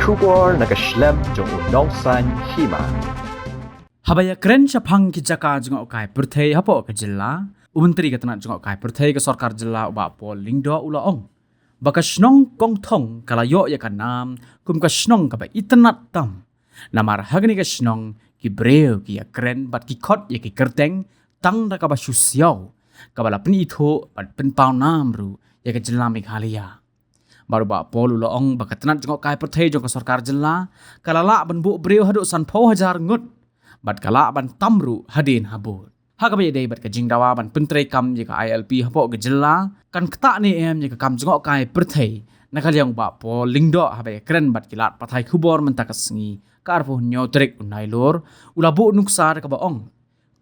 Shubor nakaslem jong unongsan Hima. Habaya keren syapang kijaka jengok kai perthai hapo ke Jylla. Menteri katana jengok kai perthai ke sarkar Jylla ba po lingdo ulaong. Baka Shnong Kongthong kalayo ya kanam kum ka Shnong ka ba Itynnad tam. Namar hagni ka Shnong ki breu ki ya keren bat ki khot ya ki kerteng tang da ka ba syusiao. Kabala peni itho bat pen pau nam ru ya ke Jylla Meghalaya. Baru ba polu loong bakatnat jengok kai perthai jong ka sarkar Jylla kalala ban bu breu haduk san pau hajar ngut bat kala ban tamru hadin habut hagabe dei bat ka jingdawa ban pentrei kam je ka ILP hapo ke Jylla kan kta ni em je ka kam jengok kai perthai nakaliang ba po lingdo habe kren bat kilat pathai khubor mentakasngi karpo nyotrik unai lor ulabu nuksar ka baong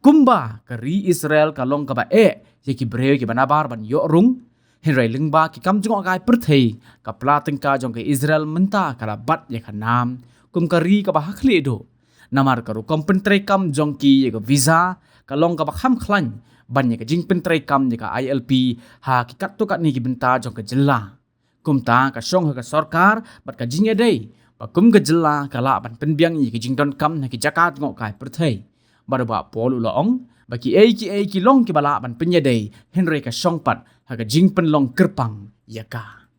kumba ka ri Israel kalong ka ba je ki breu ki banabar ban yo rung Henry lingba ki kam jengok kai perthai ka plating ka jong ke Israel menta kala bat ye khanam kum ka ri ka ba hakli do namar karu kom pentrei kam jongki ye ka visa kalong ka bakham khlan ban ye ka jing pentrei kam ye ka ILP ha ki kat to kat ni ki benta jong ka Jylla kum ta ka song ka sarkar bat ka jing ye dei ba kum ka Jylla kala ban penbiang ye ki jing don kam na ki jakat ngok kai perthai bar ba pol ulong ba ki ki long ki bala ban penya dei Henry ka song pat ha ka jing pen long kerpang yaka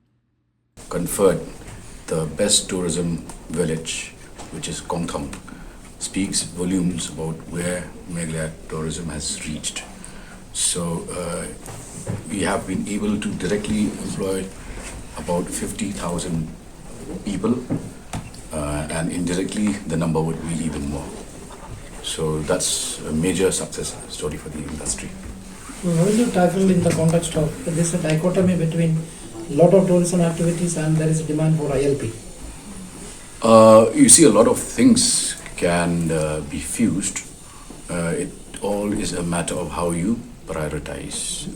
conferred the best tourism village, which is Kongthong, speaks volumes about where Meghalaya tourism has reached. So we have been able to directly employ about 50,000 people, and indirectly the number would be even more. So that's a major success story for the industry. How will you tackle in the context of this dichotomy between lot of tourism activities and there is demand for ILP? You see, a lot of things can be fused. It all is a matter of how you prioritize.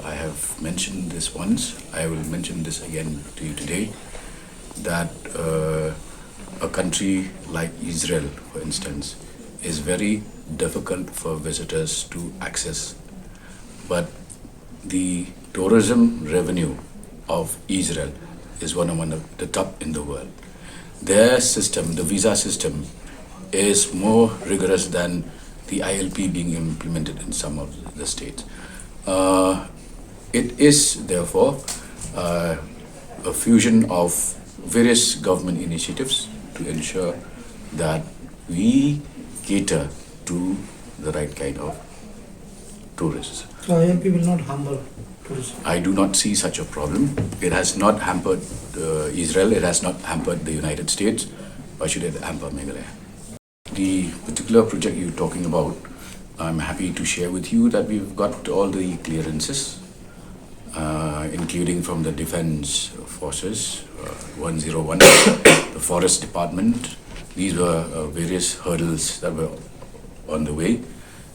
I have mentioned this once. I will mention this again to you today, that a country like Israel, for instance, is very difficult for visitors to access. But the tourism revenue of Israel is one of the top in the world. Their system, the visa system, is more rigorous than the ILP being implemented in some of the states. It is therefore a fusion of various government initiatives to ensure that we cater to the right kind of tourists. So ILP will not hamper tourism? I do not see such a problem. It has not hampered Israel, it has not hampered the United States. Why should it hamper Meghalaya? The particular project you're talking about, I'm happy to share with you that we've got all the clearances, including from the Defense Forces, 101, the Forest Department. These were various hurdles that were on the way.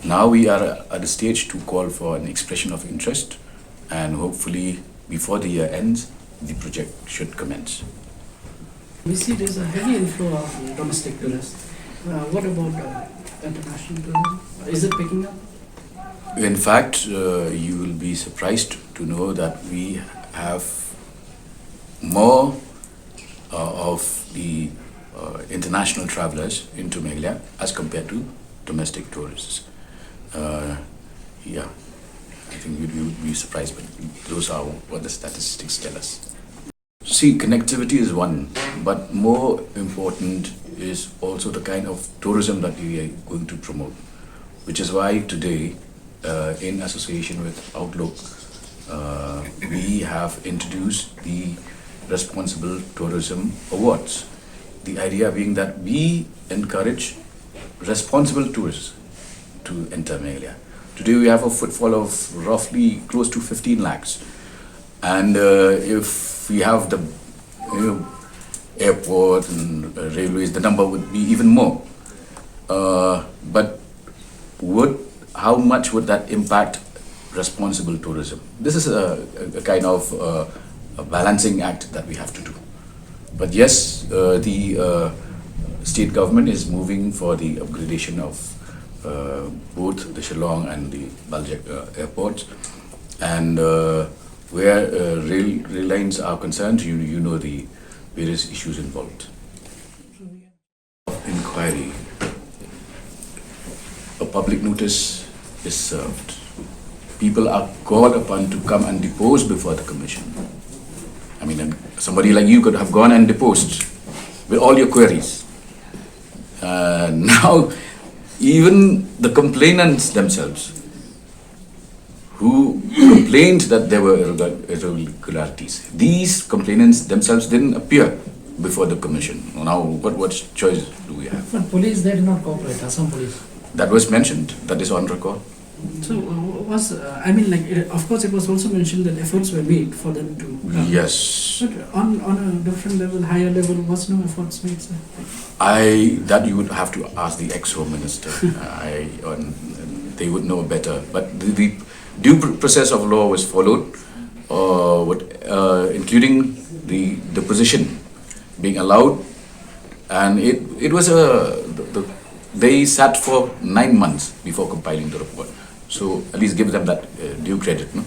Now we are at a stage to call for an expression of interest, and hopefully before the year ends, the project should commence. We see there's a heavy inflow of domestic tourists. What about international tourism? Is it picking up? In fact, you will be surprised to know that we have more of the international travelers into Meghalaya as compared to domestic tourists. I think you would be surprised, but those are what the statistics tell us. See, connectivity is one, but more important is also the kind of tourism that we are going to promote, which is why today, in association with Outlook, we have introduced the Responsible Tourism Awards. The idea being that we encourage responsible tourists to enter Meghalaya. Today we have a footfall of roughly close to 15 lakhs. And if we have the airport and railways, the number would be even more. But how much would that impact responsible tourism? This is a kind of a balancing act that we have to do. But yes, the state government is moving for the upgradation of both the Shnong and the Baljek airports, and where rail lines are concerned, you know the various issues involved. inquiry, a public notice is served. People are called upon to come and depose before the commission. I mean, somebody like you could have gone and deposed with all your queries. Now, even the complainants themselves, who complained that there were irregularities, these complainants themselves didn't appear before the commission. Now, what choice do we have? But police, they did not cooperate, Assam police. That was mentioned, that is on record. So, of course, it was also mentioned that efforts were made for them to come. Yes. But on a different level, higher level, was no efforts made, sir? That you would have to ask the ex-home minister. They would know better. But the due process of law was followed, including the deposition being allowed, and it was they sat for 9 months before compiling the report. So at least give them that due credit, no?